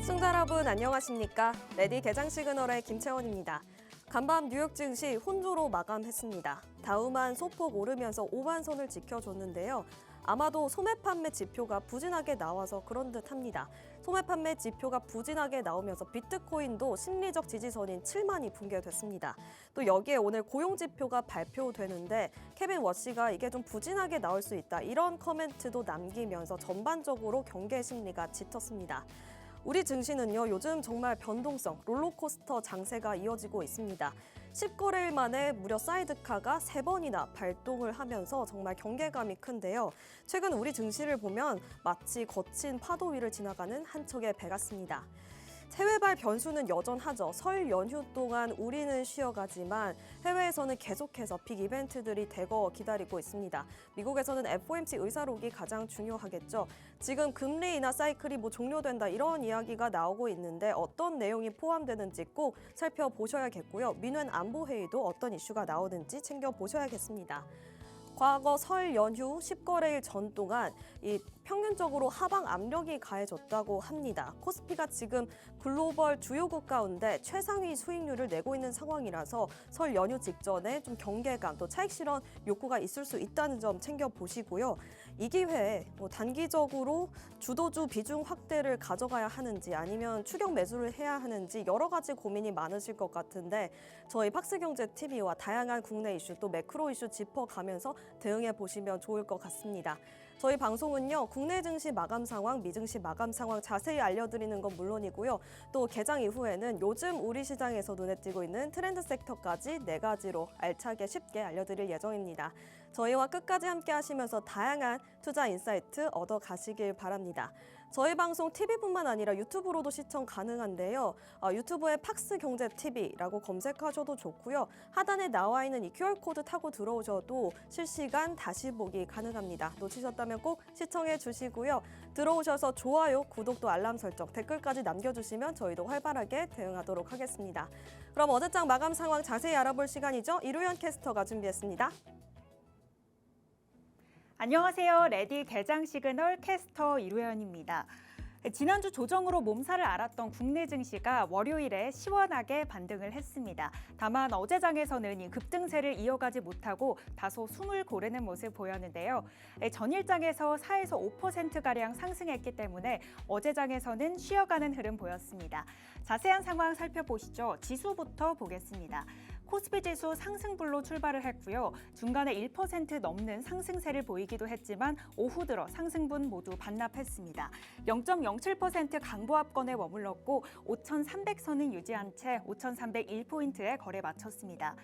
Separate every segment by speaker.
Speaker 1: 시청자 여러분 안녕하십니까? 레디 개장 시그널의 김채원입니다. 간밤 뉴욕 증시 혼조로 마감했습니다. 다우만 소폭 오르면서 5만 선을 지켜줬는데요. 아마도 소매 판매 지표가 부진하게 나와서 그런 듯합니다. 소매 판매 지표가 부진하게 나오면서 비트코인도 심리적 지지선인 7만이 붕괴됐습니다. 또 여기에 오늘 고용 지표가 발표되는데 케빈 워시가 이게 좀 부진하게 나올 수 있다 이런 코멘트도 남기면서 전반적으로 경계 심리가 짙었습니다. 우리 증시는요, 요즘 정말 변동성, 롤러코스터 장세가 이어지고 있습니다. 10거래일 만에 무려 사이드카가 3번이나 발동을 하면서 정말 경계감이 큰데요. 최근 우리 증시를 보면 마치 거친 파도 위를 지나가는 한 척의 배 같습니다. 해외발 변수는 여전하죠. 설 연휴 동안 우리는 쉬어가지만 해외에서는 계속해서 빅 이벤트들이 대거 기다리고 있습니다. 미국에서는 FOMC 의사록이 가장 중요하겠죠. 지금 금리 인하 사이클이 종료된다 이런 이야기가 나오고 있는데 어떤 내용이 포함되는지 꼭 살펴보셔야겠고요. 민원 안보 회의도 어떤 이슈가 나오는지 챙겨보셔야겠습니다. 과거 설 연휴 10거래일 전 동안 평균적으로 하방 압력이 가해졌다고 합니다. 코스피가 지금 글로벌 주요국 가운데 최상위 수익률을 내고 있는 상황이라서 설 연휴 직전에 좀 경계감 또 차익 실현 욕구가 있을 수 있다는 점 챙겨보시고요. 이 기회에 단기적으로 주도주 비중 확대를 가져가야 하는지 아니면 추격 매수를 해야 하는지 여러 가지 고민이 많으실 것 같은데 저희 팍스경제TV와 다양한 국내 이슈 또 매크로 이슈 짚어가면서 대응해 보시면 좋을 것 같습니다. 저희 방송은요, 국내 증시 마감 상황, 미증시 마감 상황 자세히 알려드리는 건 물론이고요. 또 개장 이후에는 요즘 우리 시장에서 눈에 띄고 있는 트렌드 섹터까지 4가지로 알차게 쉽게 알려드릴 예정입니다. 저희와 끝까지 함께 하시면서 다양한 투자 인사이트 얻어가시길 바랍니다. 저희 방송 TV뿐만 아니라 유튜브로도 시청 가능한데요. 유튜브에 팍스경제TV라고 검색하셔도 좋고요. 하단에 나와 있는 이 QR코드 타고 들어오셔도 실시간 다시 보기 가능합니다. 놓치셨다면 꼭 시청해 주시고요. 들어오셔서 좋아요, 구독 또 알람 설정, 댓글까지 남겨주시면 저희도 활발하게 대응하도록 하겠습니다. 그럼 어제장 마감 상황 자세히 알아볼 시간이죠. 이루연 캐스터가 준비했습니다.
Speaker 2: 안녕하세요. 레디 개장 시그널 캐스터 이루연입니다. 지난주 조정으로 몸살을 앓았던 국내 증시가 월요일에 시원하게 반등을 했습니다. 다만 어제장에서는 이 급등세를 이어가지 못하고 다소 숨을 고르는 모습 보였는데요. 전일장에서 4에서 5%가량 상승했기 때문에 어제장에서는 쉬어가는 흐름 보였습니다. 자세한 상황 살펴보시죠. 지수부터 보겠습니다. 코스피 지수 상승불로 출발을 했고요. 중간에 1% 넘는 상승세를 보이기도 했지만 오후 들어 상승분 모두 반납했습니다. 0.07% 강보합권에 머물렀고 5,300선은 유지한 채 5,301포인트에 거래 마쳤습니다.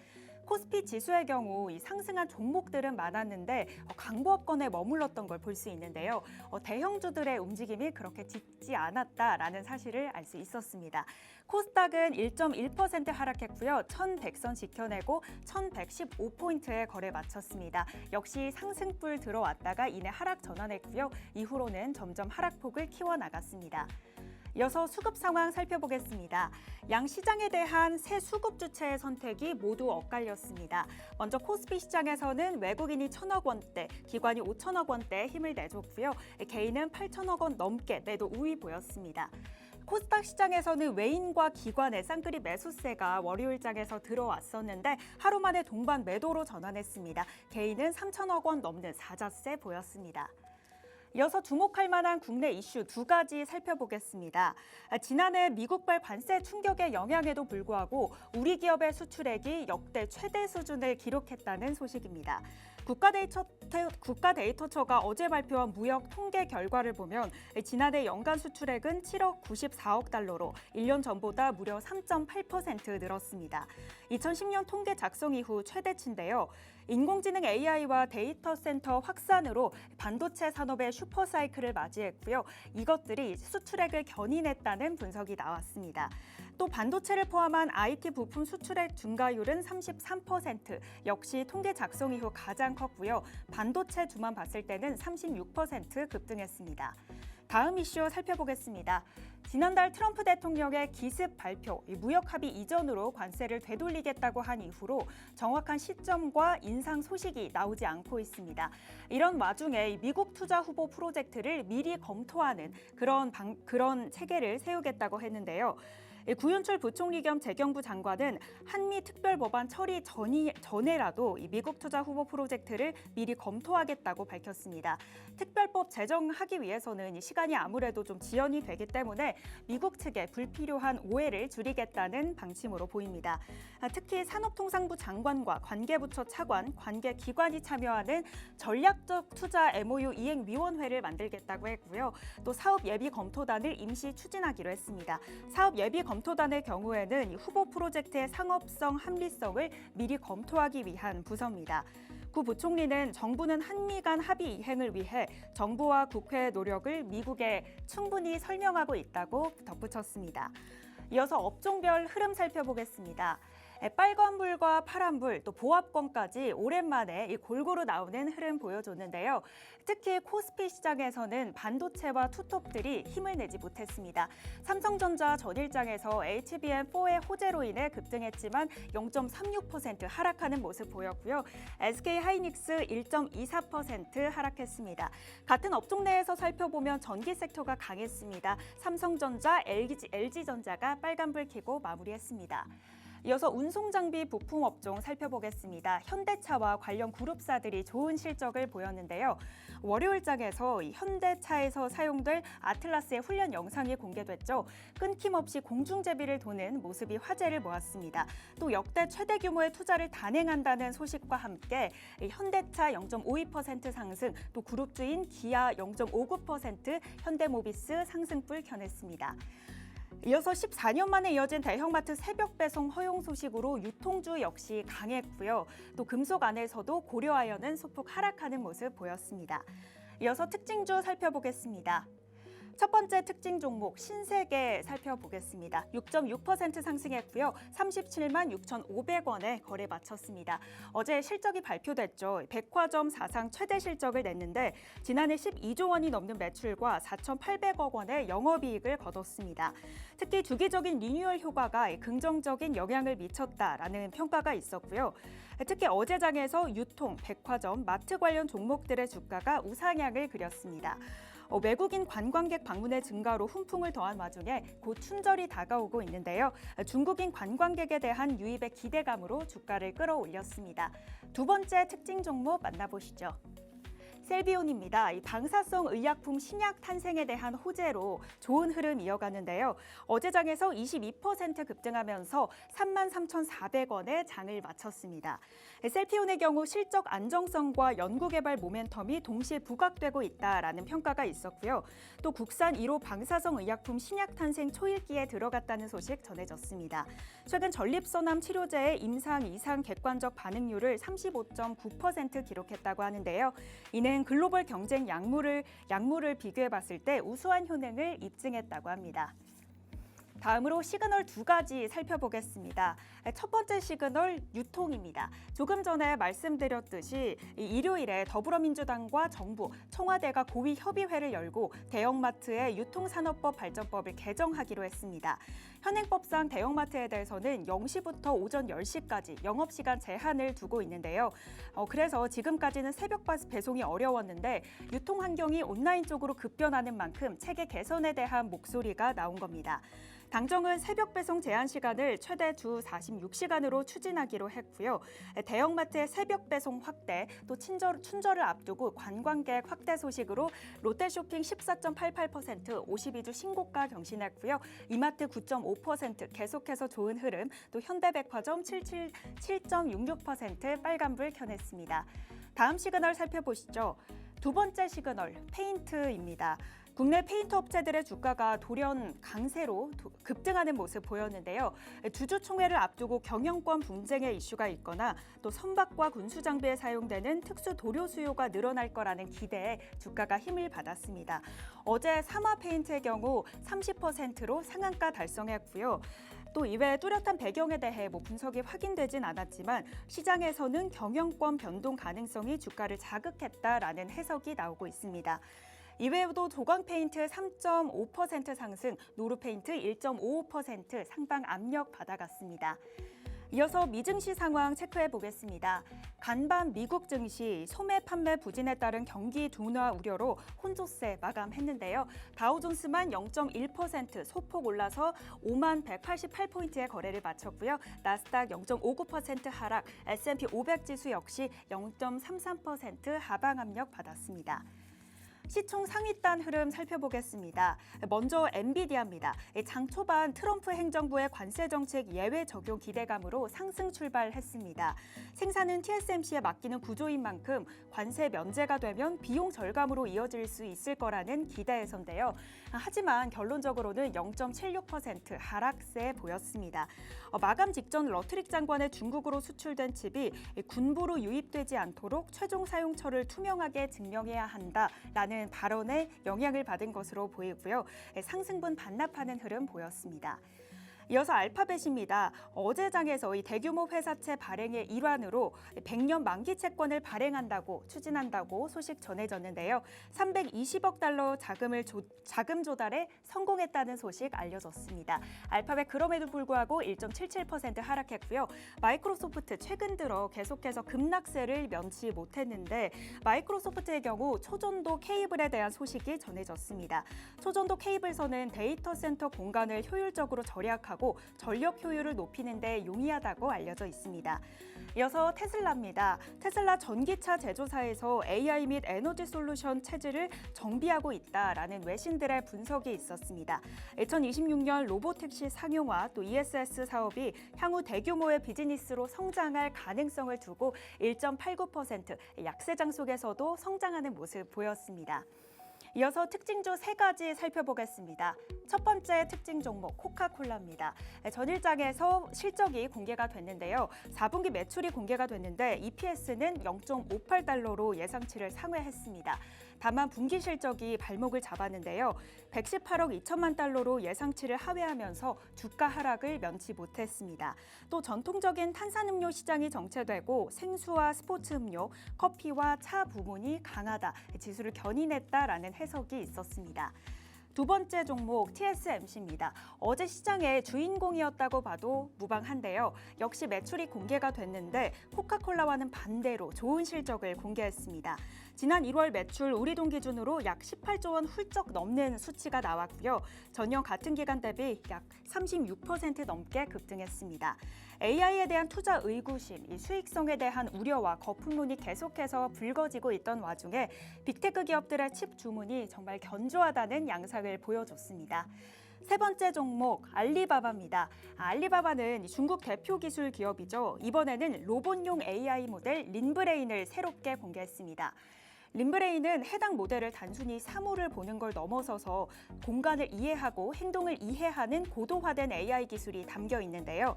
Speaker 2: 코스피 지수의 경우 이 상승한 종목들은 많았는데 강보합권에 머물렀던 걸 볼 수 있는데요. 대형주들의 움직임이 그렇게 짙지 않았다라는 사실을 알 수 있었습니다. 코스닥은 1.1% 하락했고요. 1,100선 지켜내고 1,115포인트에 거래 마쳤습니다. 역시 상승불 들어왔다가 이내 하락 전환했고요. 이후로는 점점 하락폭을 키워나갔습니다. 이어서 수급 상황 살펴보겠습니다. 양 시장에 대한 새 수급 주체의 선택이 모두 엇갈렸습니다. 먼저 코스피 시장에서는 외국인이 1,000억 원대, 기관이 5,000억 원대 힘을 내줬고요. 개인은 8,000억 원 넘게 매도 우위 보였습니다. 코스닥 시장에서는 외인과 기관의 쌍끌이 매수세가 월요일장에서 들어왔었는데 하루 만에 동반 매도로 전환했습니다. 개인은 3,000억 원 넘는 사자세 보였습니다. 이어서 주목할 만한 국내 이슈 2가지 살펴보겠습니다. 지난해 미국발 관세 충격의 영향에도 불구하고 우리 기업의 수출액이 역대 최대 수준을 기록했다는 소식입니다. 국가데이터처가 어제 발표한 무역 통계 결과를 보면 지난해 연간 수출액은 7억 94억 달러로 1년 전보다 무려 3.8% 늘었습니다. 2010년 통계 작성 이후 최대치인데요. 인공지능 AI와 데이터 센터 확산으로 반도체 산업의 슈퍼사이클을 맞이했고요. 이것들이 수출액을 견인했다는 분석이 나왔습니다. 또 반도체를 포함한 IT 부품 수출액 증가율은 33%, 역시 통계 작성 이후 가장 컸고요. 반도체주만 봤을 때는 36% 급등했습니다. 다음 이슈 살펴보겠습니다. 지난달 트럼프 대통령의 기습 발표, 무역 합의 이전으로 관세를 되돌리겠다고 한 이후로 정확한 시점과 인상 소식이 나오지 않고 있습니다. 이런 와중에 미국 투자 후보 프로젝트를 미리 검토하는 그런 체계를 세우겠다고 했는데요. 구윤철 부총리 겸 재경부 장관은 한미 특별법안 처리 전에라도 이 미국 투자 후보 프로젝트를 미리 검토하겠다고 밝혔습니다. 특별법 제정하기 위해서는 시간이 아무래도 좀 지연이 되기 때문에 미국 측에 불필요한 오해를 줄이겠다는 방침으로 보입니다. 특히 산업통상부 장관과 관계부처 차관, 관계기관이 참여하는 전략적 투자 MOU 이행위원회를 만들겠다고 했고요. 또 사업 예비 검토단을 임시 추진하기로 했습니다. 사업 예비 검토단의 경우에는 후보 프로젝트의 상업성, 합리성을 미리 검토하기 위한 부서입니다. 구 부총리는 정부는 한미 간 합의 이행을 위해 정부와 국회의 노력을 미국에 충분히 설명하고 있다고 덧붙였습니다. 이어서 업종별 흐름 살펴보겠습니다. 빨간불과 파란불, 또 보합권까지 오랜만에 골고루 나오는 흐름 보여줬는데요. 특히 코스피 시장에서는 반도체와 투톱들이 힘을 내지 못했습니다. 삼성전자 전일장에서 HBM4의 호재로 인해 급등했지만 0.36% 하락하는 모습 보였고요. SK하이닉스 1.24% 하락했습니다. 같은 업종 내에서 살펴보면 전기 섹터가 강했습니다. 삼성전자, LG전자가 빨간불 켜고 마무리했습니다. 이어서 운송장비 부품 업종 살펴보겠습니다. 현대차와 관련 그룹사들이 좋은 실적을 보였는데요. 월요일장에서 현대차에서 사용될 아틀라스의 훈련 영상이 공개됐죠. 끊김없이 공중제비를 도는 모습이 화제를 모았습니다. 또 역대 최대 규모의 투자를 단행한다는 소식과 함께 현대차 0.52% 상승, 또 그룹주인 기아 0.59%, 현대모비스 상승불 켜냈습니다. 이어서 14년 만에 이어진 대형마트 새벽 배송 허용 소식으로 유통주 역시 강했고요. 또 금속 안에서도 고려아연은 소폭 하락하는 모습 보였습니다. 이어서 특징주 살펴보겠습니다. 첫 번째 특징 종목 신세계 살펴보겠습니다. 6.6% 상승했고요. 37만 6,500원에 거래 마쳤습니다. 어제 실적이 발표됐죠. 백화점 사상 최대 실적을 냈는데 지난해 12조 원이 넘는 매출과 4,800억 원의 영업이익을 거뒀습니다. 특히 주기적인 리뉴얼 효과가 긍정적인 영향을 미쳤다라는 평가가 있었고요. 특히 어제 장에서 유통, 백화점, 마트 관련 종목들의 주가가 우상향을 그렸습니다. 외국인 관광객 방문의 증가로 훈풍을 더한 와중에 곧 춘절이 다가오고 있는데요. 중국인 관광객에 대한 유입의 기대감으로 주가를 끌어올렸습니다. 두 번째 특징 종목 만나보시죠. 셀비온입니다. 이 방사성 의약품 신약 탄생에 대한 호재로 좋은 흐름 이어가는데요. 어제 장에서 22% 급등하면서 33,400원에 장을 마쳤습니다. 셀피온의 경우 실적 안정성과 연구개발 모멘텀이 동시에 부각되고 있다라는 평가가 있었고요. 또 국산 1호 방사성 의약품 신약 탄생 초일기에 들어갔다는 소식 전해졌습니다. 최근 전립선암 치료제의 임상 이상 객관적 반응률을 35.9% 기록했다고 하는데요. 이는 글로벌 경쟁 약물을 비교해 봤을 때 우수한 효능을 입증했다고 합니다. 다음으로 시그널 두 가지 살펴보겠습니다. 첫 번째 시그널 유통입니다. 조금 전에 말씀드렸듯이 일요일에 더불어민주당과 정부, 청와대가 고위 협의회를 열고 대형마트의 유통산업법 발전법을 개정하기로 했습니다. 현행법상 대형마트에 대해서는 0시부터 오전 10시까지 영업시간 제한을 두고 있는데요. 그래서 지금까지는 새벽 배송이 어려웠는데 유통 환경이 온라인 쪽으로 급변하는 만큼 체계 개선에 대한 목소리가 나온 겁니다. 당정은 새벽 배송 제한 시간을 최대 주 46시간으로 추진하기로 했고요. 대형마트의 새벽 배송 확대, 또 춘절을 앞두고 관광객 확대 소식으로 롯데쇼핑 14.88%, 52주 신고가 경신했고요. 이마트 9.5% 계속해서 좋은 흐름, 또 현대백화점 7.66% 빨간불 켜냈습니다. 다음 시그널 살펴보시죠. 두 번째 시그널, 페인트입니다. 국내 페인트 업체들의 주가가 돌연 강세로 급등하는 모습 보였는데요. 주주총회를 앞두고 경영권 분쟁의 이슈가 있거나 또 선박과 군수장비에 사용되는 특수 도료 수요가 늘어날 거라는 기대에 주가가 힘을 받았습니다. 어제 삼화 페인트의 경우 30%로 상한가 달성했고요. 또 이외에 뚜렷한 배경에 대해 분석이 확인되진 않았지만 시장에서는 경영권 변동 가능성이 주가를 자극했다라는 해석이 나오고 있습니다. 이외에도 조광 페인트 3.5% 상승, 노루 페인트 1.55% 상방 압력 받아갔습니다. 이어서 미증시 상황 체크해 보겠습니다. 간밤 미국 증시 소매 판매 부진에 따른 경기 둔화 우려로 혼조세 마감했는데요. 다우존스만 0.1% 소폭 올라서 5만 188포인트의 거래를 마쳤고요. 나스닥 0.59% 하락, S&P 500 지수 역시 0.33% 하방 압력 받았습니다. 시총 상위단 흐름 살펴보겠습니다. 먼저 엔비디아입니다. 장 초반 트럼프 행정부의 관세 정책 예외 적용 기대감으로 상승 출발했습니다. 생산은 TSMC에 맡기는 구조인 만큼 관세 면제가 되면 비용 절감으로 이어질 수 있을 거라는 기대에서인데요. 하지만 결론적으로는 0.76% 하락세 보였습니다. 마감 직전 러트릭 장관의 중국으로 수출된 칩이 군부로 유입되지 않도록 최종 사용처를 투명하게 증명해야 한다라는 발언에 영향을 받은 것으로 보이고요. 상승분 반납하는 흐름 보였습니다. 이어서 알파벳입니다. 어제 장에서 이 대규모 회사채 발행의 일환으로 100년 만기 채권을 발행한다고 추진한다고 소식 전해졌는데요. 320억 달러 자금 조달에 성공했다는 소식 알려졌습니다. 알파벳 그럼에도 불구하고 1.77% 하락했고요. 마이크로소프트 최근 들어 계속해서 급락세를 면치 못했는데 마이크로소프트의 경우 초전도 케이블에 대한 소식이 전해졌습니다. 초전도 케이블선은 데이터 센터 공간을 효율적으로 절약하고 전력 효율을 높이는 데 용이하다고 알려져 있습니다. 이어서 테슬라입니다. 테슬라 전기차 제조사에서 AI 및 에너지 솔루션 체질을 정비하고 있다라는 외신들의 분석이 있었습니다. 2026년 로보택시 상용화 또 ESS 사업이 향후 대규모의 비즈니스로 성장할 가능성을 두고 1.89% 약세장 속에서도 성장하는 모습 보였습니다. 이어서 특징주 3가지 살펴보겠습니다. 첫 번째 특징 종목 코카콜라입니다. 전일장에서 실적이 공개가 됐는데요. 4분기 매출이 공개가 됐는데 EPS는 0.58달러로 예상치를 상회했습니다. 다만 분기 실적이 발목을 잡았는데요. 118억 2천만 달러로 예상치를 하회하면서 주가 하락을 면치 못했습니다. 또 전통적인 탄산음료 시장이 정체되고 생수와 스포츠 음료, 커피와 차 부문이 강하다, 지수를 견인했다라는 해석이 있었습니다. 두 번째 종목 TSMC입니다. 어제 시장의 주인공이었다고 봐도 무방한데요. 역시 매출이 공개가 됐는데 코카콜라와는 반대로 좋은 실적을 공개했습니다. 지난 1월 매출 우리 돈 기준으로 약 18조 원 훌쩍 넘는 수치가 나왔고요. 전년 같은 기간 대비 약 36% 넘게 급등했습니다. AI에 대한 투자 의구심, 이 수익성에 대한 우려와 거품론이 계속해서 불거지고 있던 와중에 빅테크 기업들의 칩 주문이 정말 견조하다는 양상을 보여줬습니다. 세 번째 종목 알리바바입니다. 알리바바는 중국 대표 기술 기업이죠. 이번에는 로봇용 AI 모델 린브레인을 새롭게 공개했습니다. 린브레인은 해당 모델을 단순히 사물을 보는 걸 넘어서서 공간을 이해하고 행동을 이해하는 고도화된 AI 기술이 담겨 있는데요.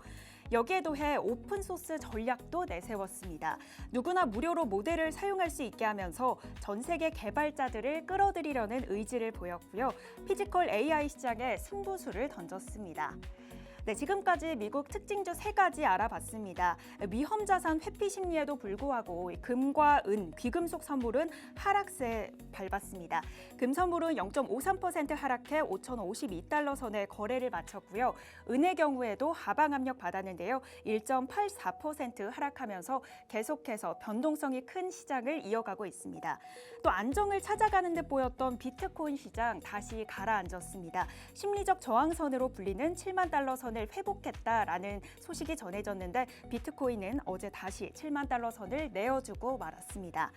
Speaker 2: 여기에 더해 오픈소스 전략도 내세웠습니다. 누구나 무료로 모델을 사용할 수 있게 하면서 전 세계 개발자들을 끌어들이려는 의지를 보였고요. 피지컬 AI 시장에 승부수를 던졌습니다. 네, 지금까지 미국 특징주 3가지 알아봤습니다. 위험 자산 회피 심리에도 불구하고 금과 은, 귀금속 선물은 하락세 밟았습니다. 금 선물은 0.53% 하락해 5,052달러 선에 거래를 마쳤고요. 은의 경우에도 하방 압력 받았는데요. 1.84% 하락하면서 계속해서 변동성이 큰 시장을 이어가고 있습니다. 또 안정을 찾아가는 듯 보였던 비트코인 시장 다시 가라앉았습니다. 심리적 저항선으로 불리는 7만 달러 선을 회복했다라는 소식이 전해졌는데 비트코인은 어제 다시 7만 달러 선을 내어주고 말았습니다.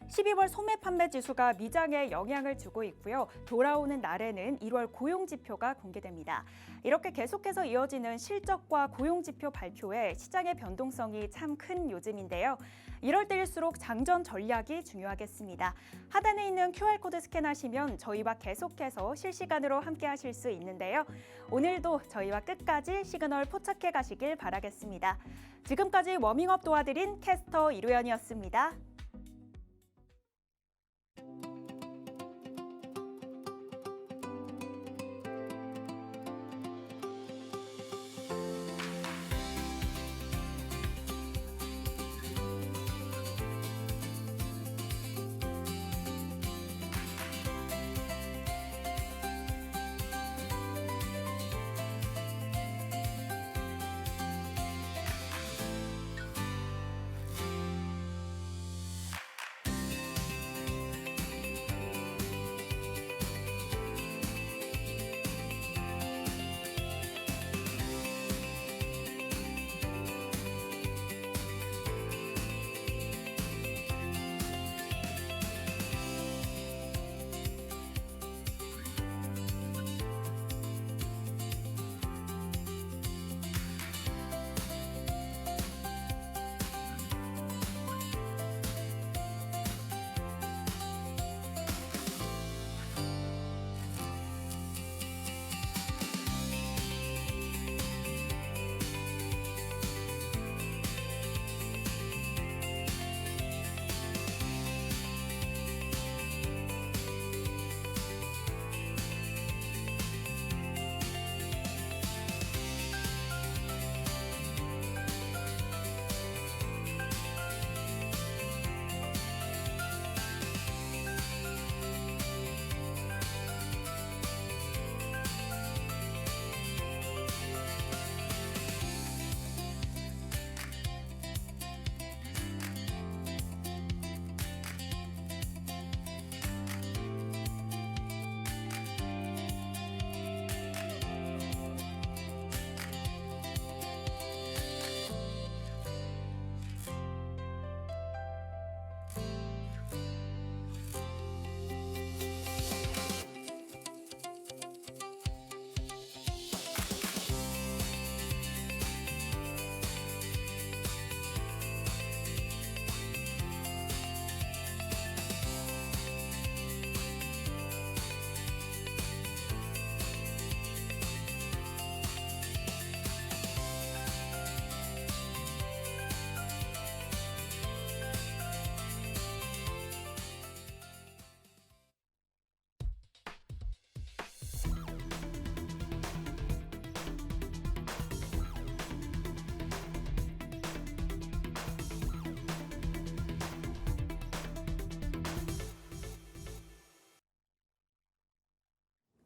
Speaker 2: 12월 소매 판매 지수가 미장에 영향을 주고 있고요. 돌아오는 날에는 1월 고용 지표가 공개됩니다. 이렇게 계속해서 이어지는 실적과 고용 지표 발표에 시장의 변동성이 참 큰 요즘인데요. 이럴 때일수록 장전 전략이 중요하겠습니다. 하단에 있는 QR코드 스캔하시면 저희와 계속해서 실시간으로 함께 하실 수 있는데요. 오늘도 저희와 끝까지 시그널 포착해 가시길 바라겠습니다. 지금까지 워밍업 도와드린 캐스터 이루연이었습니다.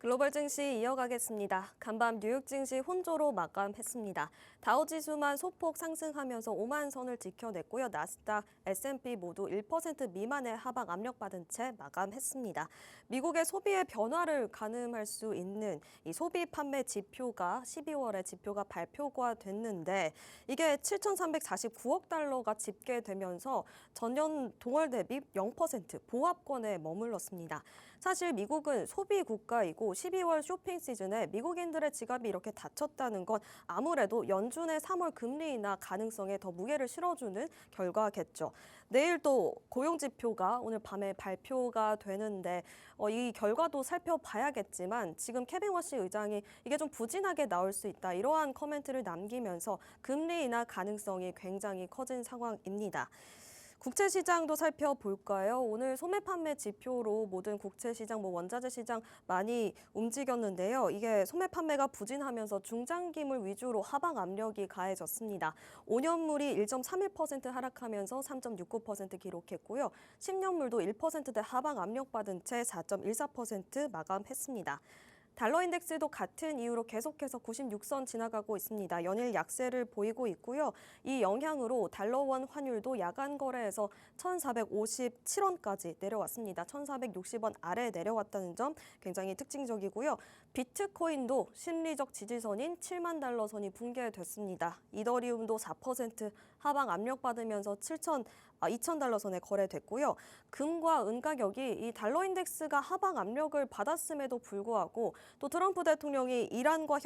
Speaker 1: 글로벌 증시 이어가겠습니다. 간밤 뉴욕 증시 혼조로 마감했습니다. 다우지수만 소폭 상승하면서 5만 선을 지켜냈고요. 나스닥, S&P 모두 1% 미만의 하방 압력받은 채 마감했습니다. 미국의 소비의 변화를 가늠할 수 있는 이 소비 판매 지표가 12월에 지표가 발표가 됐는데 이게 7,349억 달러가 집계되면서 전년 동월 대비 0% 보합권에 머물렀습니다. 사실 미국은 소비 국가이고 12월 쇼핑 시즌에 미국인들의 지갑이 이렇게 닫혔다는 건 아무래도 연준의 3월 금리 인하 가능성에 더 무게를 실어주는 결과겠죠. 내일 또 고용지표가 오늘 밤에 발표가 되는데 이 결과도 살펴봐야겠지만 지금 케빈 워시 의장이 이게 좀 부진하게 나올 수 있다 이러한 코멘트를 남기면서 금리 인하 가능성이 굉장히 커진 상황입니다. 국채 시장도 살펴볼까요? 오늘 소매 판매 지표로 모든 국채 시장, 원자재 시장 많이 움직였는데요. 이게 소매 판매가 부진하면서 중장기물 위주로 하방 압력이 가해졌습니다. 5년물이 1.31% 하락하면서 3.69% 기록했고요. 10년물도 1%대 하방 압력받은 채 4.14% 마감했습니다. 달러 인덱스도 같은 이유로 계속해서 96선 지나가고 있습니다. 연일 약세를 보이고 있고요. 이 영향으로 달러원 환율도 야간 거래에서 1,457원까지 내려왔습니다. 1,460원 아래 내려왔다는 점 굉장히 특징적이고요. 비트코인도 심리적 지지선인 7만 달러 선이 붕괴됐습니다. 이더리움도 4% 하방 압력받으면서 2,000달러 선에 거래됐고요. 금과 은 가격이 이 달러 인덱스가 하방 압력을 받았음에도 불구하고 또 트럼프 대통령이 이란과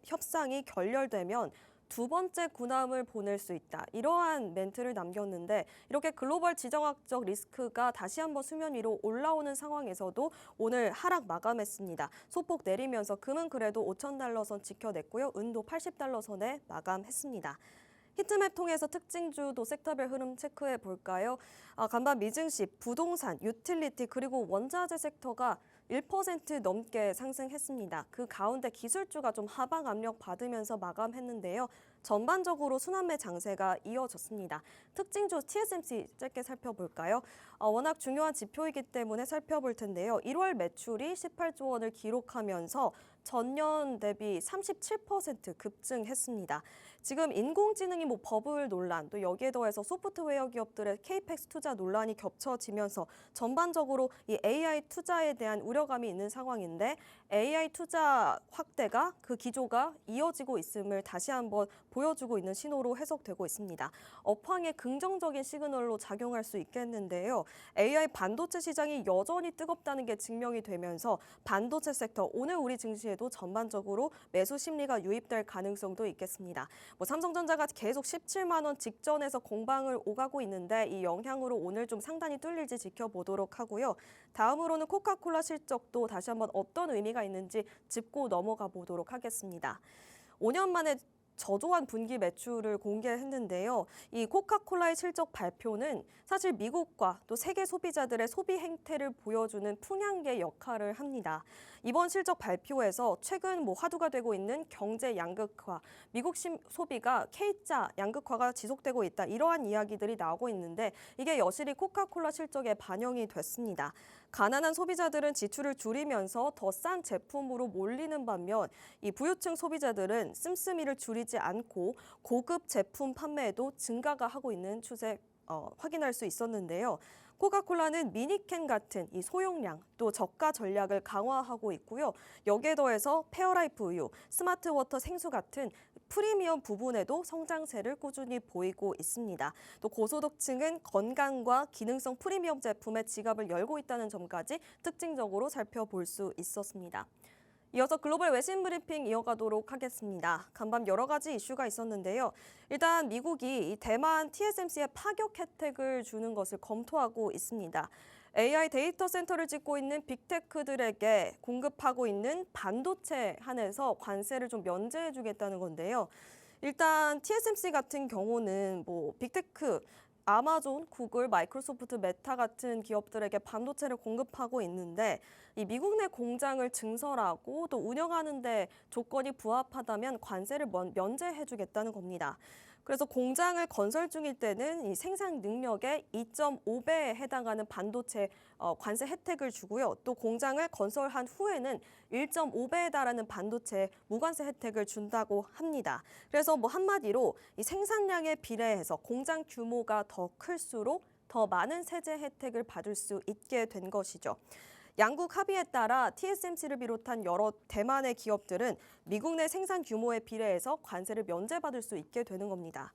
Speaker 1: 협상이 결렬되면 두 번째 군함을 보낼 수 있다. 이러한 멘트를 남겼는데 이렇게 글로벌 지정학적 리스크가 다시 한번 수면 위로 올라오는 상황에서도 오늘 하락 마감했습니다. 소폭 내리면서 금은 그래도 5,000달러 선 지켜냈고요. 은도 80달러 선에 마감했습니다. 히트맵 통해서 특징주도 섹터별 흐름 체크해 볼까요? 간밤 미증시, 부동산, 유틸리티 그리고 원자재 섹터가 1% 넘게 상승했습니다. 그 가운데 기술주가 좀 하방 압력 받으면서 마감했는데요. 전반적으로 순환매 장세가 이어졌습니다. 특징주 TSMC 짧게 살펴볼까요? 워낙 중요한 지표이기 때문에 살펴볼 텐데요. 1월 매출이 18조 원을 기록하면서 전년 대비 37% 급증했습니다. 지금 인공지능이 버블 논란, 또 여기에 더해서 소프트웨어 기업들의 케이펙스 투자 논란이 겹쳐지면서 전반적으로 이 AI 투자에 대한 우려감이 있는 상황인데 AI 투자 확대가 그 기조가 이어지고 있음을 다시 한번 보여주고 있는 신호로 해석되고 있습니다. 업황에 긍정적인 시그널로 작용할 수 있겠는데요. AI 반도체 시장이 여전히 뜨겁다는 게 증명이 되면서 반도체 섹터 오늘 우리 증시에도 전반적으로 매수 심리가 유입될 가능성도 있겠습니다. 삼성전자가 계속 17만 원 직전에서 공방을 오가고 있는데 이 영향으로 오늘 좀 상단이 뚫릴지 지켜보도록 하고요. 다음으로는 코카콜라 실적도 다시 한번 어떤 의미가 있는지 짚고 넘어가 보도록 하겠습니다. 5년 만에 저조한 분기 매출을 공개했는데요. 이 코카콜라의 실적 발표는 사실 미국과 또 세계 소비자들의 소비 행태를 보여주는 풍향계 역할을 합니다. 이번 실적 발표에서 최근 화두가 되고 있는 경제 양극화, 미국 소비가 K자 양극화가 지속되고 있다. 이러한 이야기들이 나오고 있는데 이게 여실히 코카콜라 실적에 반영이 됐습니다. 가난한 소비자들은 지출을 줄이면서 더 싼 제품으로 몰리는 반면 이 부유층 소비자들은 씀씀이를 줄이지 않고 고급 제품 판매에도 증가가 하고 있는 추세 확인할 수 있었는데요. 코카콜라는 미니캔 같은 이 소용량 또 저가 전략을 강화하고 있고요. 여기에 더해서 페어라이프 우유, 스마트워터 생수 같은 프리미엄 부분에도 성장세를 꾸준히 보이고 있습니다. 또 고소득층은 건강과 기능성 프리미엄 제품의 지갑을 열고 있다는 점까지 특징적으로 살펴볼 수 있었습니다. 이어서 글로벌 외신 브리핑 이어가도록 하겠습니다. 간밤 여러 가지 이슈가 있었는데요. 일단 미국이 이 대만 TSMC에 파격 혜택을 주는 것을 검토하고 있습니다. AI 데이터 센터를 짓고 있는 빅테크들에게 공급하고 있는 반도체 한해서 관세를 좀 면제해 주겠다는 건데요. 일단 TSMC 같은 경우는 빅테크 아마존, 구글, 마이크로소프트, 메타 같은 기업들에게 반도체를 공급하고 있는데 이 미국 내 공장을 증설하고 또 운영하는 데 조건이 부합하다면 관세를 면제해 주겠다는 겁니다. 그래서 공장을 건설 중일 때는 이 생산 능력의 2.5배에 해당하는 반도체 관세 혜택을 주고요. 또 공장을 건설한 후에는 1.5배에 달하는 반도체 무관세 혜택을 준다고 합니다. 그래서 뭐 한마디로 이 생산량에 비례해서 공장 규모가 더 클수록 더 많은 세제 혜택을 받을 수 있게 된 것이죠. 양국 합의에 따라 TSMC를 비롯한 여러 대만의 기업들은 미국 내 생산 규모에 비례해서 관세를 면제받을 수 있게 되는 겁니다.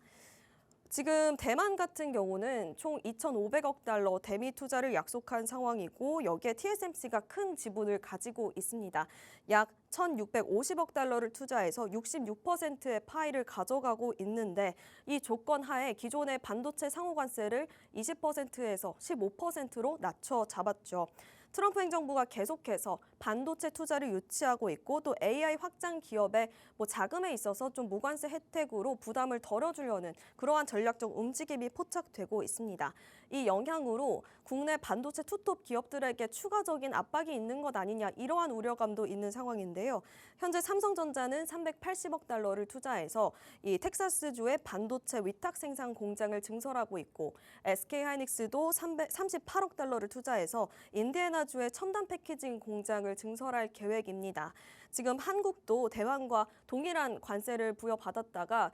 Speaker 1: 지금 대만 같은 경우는 총 2,500억 달러 대미 투자를 약속한 상황이고 여기에 TSMC가 큰 지분을 가지고 있습니다. 약 1,650억 달러를 투자해서 66%의 파이를 가져가고 있는데 이 조건 하에 기존의 반도체 상호관세를 20%에서 15%로 낮춰 잡았죠. 트럼프 행정부가 계속해서 반도체 투자를 유치하고 있고 또 AI 확장 기업의 자금에 있어서 좀 무관세 혜택으로 부담을 덜어주려는 그러한 전략적 움직임이 포착되고 있습니다. 이 영향으로 국내 반도체 투톱 기업들에게 추가적인 압박이 있는 것 아니냐 이러한 우려감도 있는 상황인데요. 현재 삼성전자는 380억 달러를 투자해서 이 텍사스주의 반도체 위탁 생산 공장을 증설하고 있고 SK하이닉스도 38억 달러를 투자해서 인디애나주의 첨단 패키징 공장을 증설할 계획입니다. 지금 한국도 대만과 동일한 관세를 부여받았다가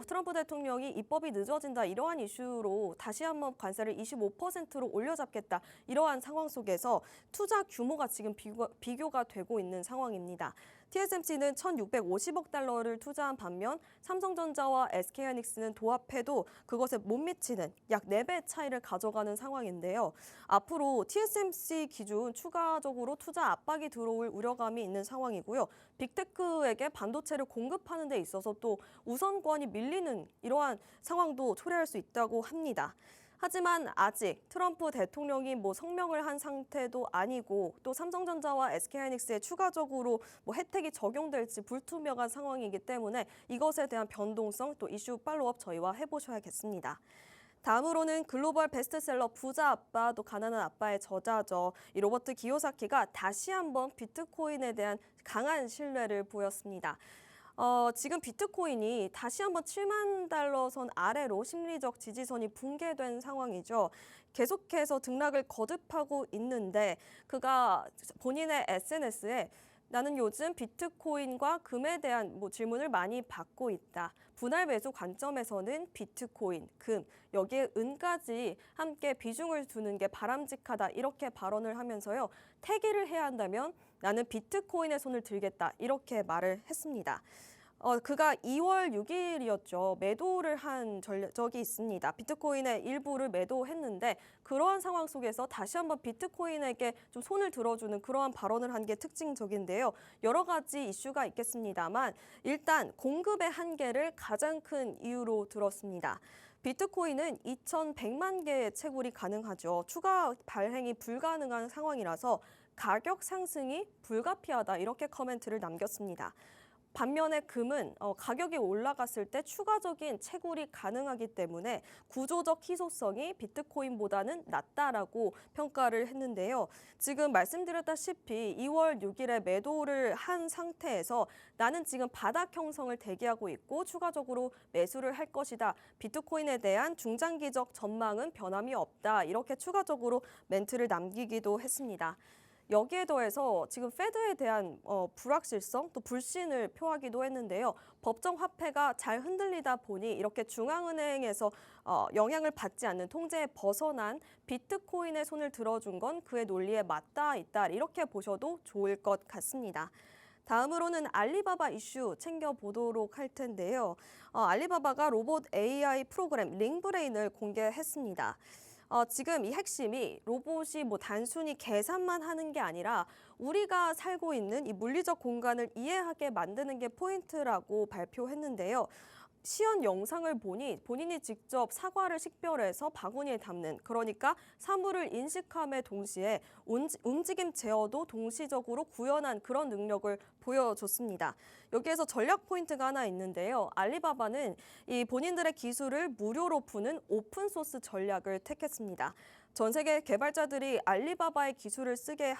Speaker 1: 트럼프 대통령이 입법이 늦어진다 이러한 이슈로 다시 한번 관세를 25%로 올려잡겠다 이러한 상황 속에서 투자 규모가 지금 비교가 되고 있는 상황입니다. TSMC는 1,650억 달러를 투자한 반면 삼성전자와 SK하이닉스는 도합해도 그것에 못 미치는 약 4배 차이를 가져가는 상황인데요. 앞으로 TSMC 기준 추가적으로 투자 압박이 들어올 우려감이 있는 상황이고요. 빅테크에게 반도체를 공급하는 데 있어서 또 우선권이 밀리는 이러한 상황도 초래할 수 있다고 합니다. 하지만 아직 트럼프 대통령이 성명을 한 상태도 아니고 또 삼성전자와 SK하이닉스에 추가적으로 혜택이 적용될지 불투명한 상황이기 때문에 이것에 대한 변동성 또 이슈 팔로우업 저희와 해보셔야겠습니다. 다음으로는 글로벌 베스트셀러 부자 아빠 또 가난한 아빠의 저자죠. 이 로버트 기요사키가 다시 한번 비트코인에 대한 강한 신뢰를 보였습니다. 지금 비트코인이 다시 한번 7만 달러 선 아래로 심리적 지지선이 붕괴된 상황이죠. 계속해서 등락을 거듭하고 있는데 그가 본인의 SNS에 나는 요즘 비트코인과 금에 대한 질문을 많이 받고 있다. 분할 매수 관점에서는 비트코인, 금, 여기에 은까지 함께 비중을 두는 게 바람직하다. 이렇게 발언을 하면서요. 태기를 해야 한다면 나는 비트코인에 손을 들겠다. 이렇게 말을 했습니다. 그가 2월 6일이었죠. 매도를 한 적이 있습니다. 비트코인의 일부를 매도했는데 그러한 상황 속에서 다시 한번 비트코인에게 좀 손을 들어주는 그러한 발언을 한 게 특징적인데요. 여러 가지 이슈가 있겠습니다만 일단 공급의 한계를 가장 큰 이유로 들었습니다. 비트코인은 2,100만 개의 채굴이 가능하죠. 추가 발행이 불가능한 상황이라서 가격 상승이 불가피하다 이렇게 커멘트를 남겼습니다. 반면에 금은 가격이 올라갔을 때 추가적인 채굴이 가능하기 때문에 구조적 희소성이 비트코인보다는 낮다라고 평가를 했는데요. 지금 말씀드렸다시피 2월 6일에 매도를 한 상태에서 나는 지금 바닥 형성을 대기하고 있고 추가적으로 매수를 할 것이다. 비트코인에 대한 중장기적 전망은 변함이 없다. 이렇게 추가적으로 멘트를 남기기도 했습니다. 여기에 더해서 지금 페드에 대한 불확실성 또 불신을 표하기도 했는데요. 법정 화폐가 잘 흔들리다 보니 이렇게 중앙은행에서 영향을 받지 않는 통제에 벗어난 비트코인에 손을 들어준 건 그의 논리에 맞닿아 있다. 이렇게 보셔도 좋을 것 같습니다. 다음으로는 알리바바 이슈 챙겨보도록 할 텐데요. 알리바바가 로봇 AI 프로그램 링브레인을 공개했습니다. 지금 이 핵심이 로봇이 단순히 계산만 하는 게 아니라 우리가 살고 있는 이 물리적 공간을 이해하게 만드는 게 포인트라고 발표했는데요. 시연 영상을 보니 본인이 직접 사과를 식별해서 바구니에 담는 그러니까 사물을 인식함에 동시에 움직임 제어도 동시적으로 구현한 그런 능력을 보여줬습니다. 여기에서 전략 포인트가 하나 있는데요. 알리바바는 이 본인들의 기술을 무료로 푸는 오픈소스 전략을 택했습니다. 전 세계 개발자들이 알리바바의 기술을 쓰게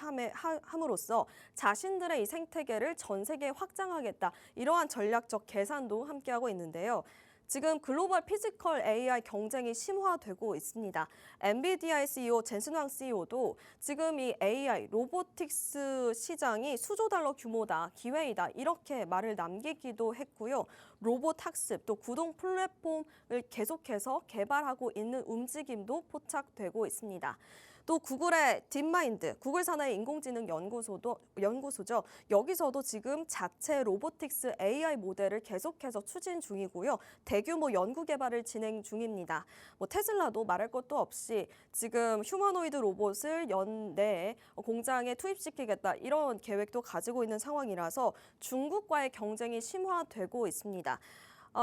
Speaker 1: 함으로써 자신들의 이 생태계를 전 세계에 확장하겠다. 이러한 전략적 계산도 함께하고 있는데요. 지금 글로벌 피지컬 AI 경쟁이 심화되고 있습니다. 엔비디아의 CEO 젠슨 황 CEO도 지금 이 AI 로보틱스 시장이 수조 달러 규모다, 기회이다 이렇게 말을 남기기도 했고요. 로봇 학습 또 구동 플랫폼을 계속해서 개발하고 있는 움직임도 포착되고 있습니다. 또 구글의 딥마인드, 구글 산하의 인공지능 연구소죠. 여기서도 지금 자체 로보틱스 AI 모델을 계속해서 추진 중이고요. 대규모 연구 개발을 진행 중입니다. 테슬라도 말할 것도 없이 지금 휴머노이드 로봇을 연내에 공장에 투입시키겠다 이런 계획도 가지고 있는 상황이라서 중국과의 경쟁이 심화되고 있습니다.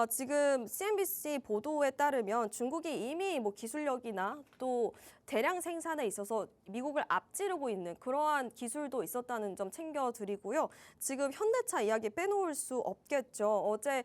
Speaker 1: 지금 CNBC 보도에 따르면 중국이 이미 기술력이나 또 대량 생산에 있어서 미국을 앞지르고 있는 그러한 기술도 있었다는 점 챙겨드리고요. 지금 현대차 이야기 빼놓을 수 없겠죠. 어제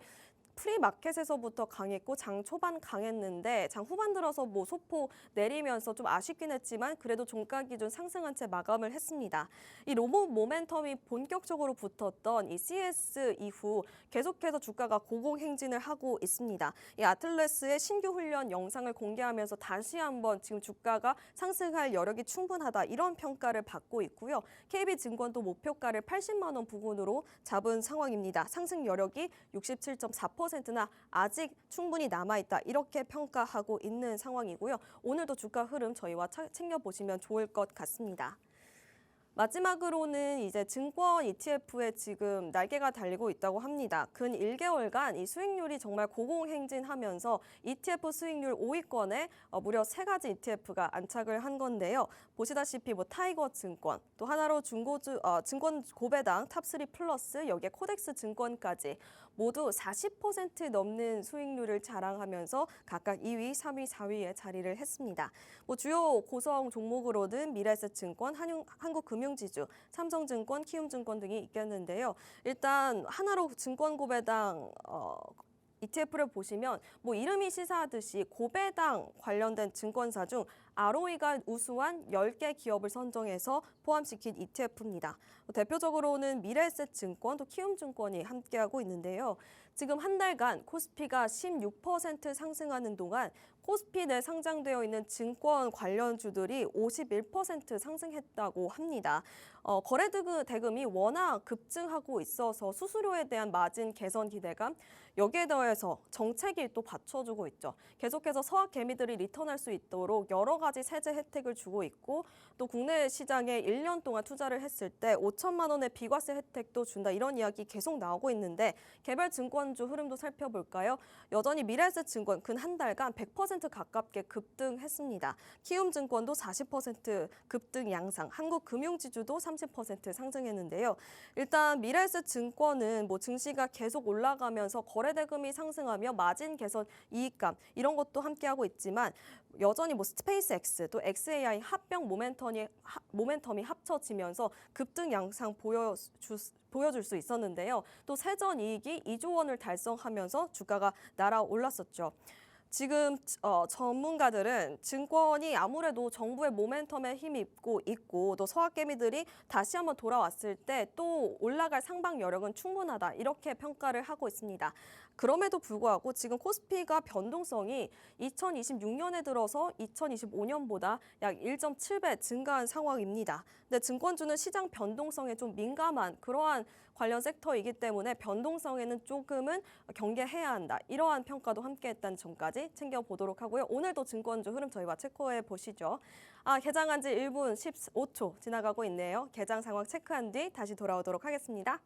Speaker 1: 프리마켓에서부터 강했고 장 초반 강했는데 장 후반 들어서 소폭 내리면서 좀 아쉽긴 했지만 그래도 종가 기준 상승한 채 마감을 했습니다. 이 로봇 모멘텀이 본격적으로 붙었던 이 CS 이후 계속해서 주가가 고공행진을 하고 있습니다. 이 아틀레스의 신규 훈련 영상을 공개하면서 다시 한번 지금 주가가 상승할 여력이 충분하다 이런 평가를 받고 있고요. KB증권도 목표가를 80만 원 부근으로 잡은 상황입니다. 상승 여력이 67.4%나 아직 충분히 남아있다 이렇게 평가하고 있는 상황이고요. 오늘도 주가 흐름 저희와 챙겨보시면 좋을 것 같습니다. 마지막으로는 이제 증권 ETF에 지금 날개가 달리고 있다고 합니다. 근 1개월간 이 수익률이 정말 고공행진하면서 ETF 수익률 5위권에 무려 3가지 ETF가 안착을 한 건데요. 보시다시피 타이거 증권, 또 하나로 증권 고배당 탑3 플러스 여기에 코덱스 증권까지 모두 40% 넘는 수익률을 자랑하면서 각각 2위, 3위, 4위에 자리를 했습니다. 주요 고성 종목으로는 미래에셋증권, 한국금융지주, 삼성증권, 키움증권 등이 있겠는데요. 일단 하나로 증권 고배당 ETF를 보시면 이름이 시사하듯이 고배당 관련된 증권사 중 ROE가 우수한 10개 기업을 선정해서 포함시킨 ETF입니다. 대표적으로는 미래에셋증권, 또 키움증권이 함께하고 있는데요. 지금 한 달간 코스피가 16% 상승하는 동안 코스피 내 상장되어 있는 증권 관련주들이 51% 상승했다고 합니다. 거래 대금이 워낙 급증하고 있어서 수수료에 대한 마진 개선 기대감, 여기에 더해서 정책이 또 받쳐주고 있죠. 계속해서 서학 개미들이 리턴할 수 있도록 여러 가지 세제 혜택을 주고 있고 또 국내 시장에 1년 동안 투자를 했을 때 5천만 원의 비과세 혜택도 준다 이런 이야기 계속 나오고 있는데 개별 증권주 흐름도 살펴볼까요? 여전히 미래에셋증권 근 한 달간 100% 가깝게 급등했습니다. 키움증권도 40% 급등 양상, 한국금융지주도 30% 상승했는데요. 일단 미래에셋증권은 증시가 계속 올라가면서 거래대금이 상승하며 마진 개선, 이익감 이런 것도 함께하고 있지만 여전히 스페이스X 또 XAI 합병 모멘텀이 합쳐지면서 급등 양상 보여줄 수 있었는데요. 또 세전 이익이 2조 원을 달성하면서 주가가 날아올랐었죠. 지금 전문가들은 증권이 아무래도 정부의 모멘텀에 힘입고 있고 또 서학개미들이 다시 한번 돌아왔을 때 또 올라갈 상방 여력은 충분하다 이렇게 평가를 하고 있습니다. 그럼에도 불구하고 지금 코스피가 변동성이 2026년에 들어서 2025년보다 약 1.7배 증가한 상황입니다. 근데 증권주는 시장 변동성에 좀 민감한 그러한 관련 섹터이기 때문에 변동성에는 조금은 경계해야 한다. 이러한 평가도 함께했다는 점까지 챙겨보도록 하고요. 오늘도 증권주 흐름 저희와 체크해 보시죠. 개장한 지 1분 15초 지나가고 있네요. 개장 상황 체크한 뒤 다시 돌아오도록 하겠습니다.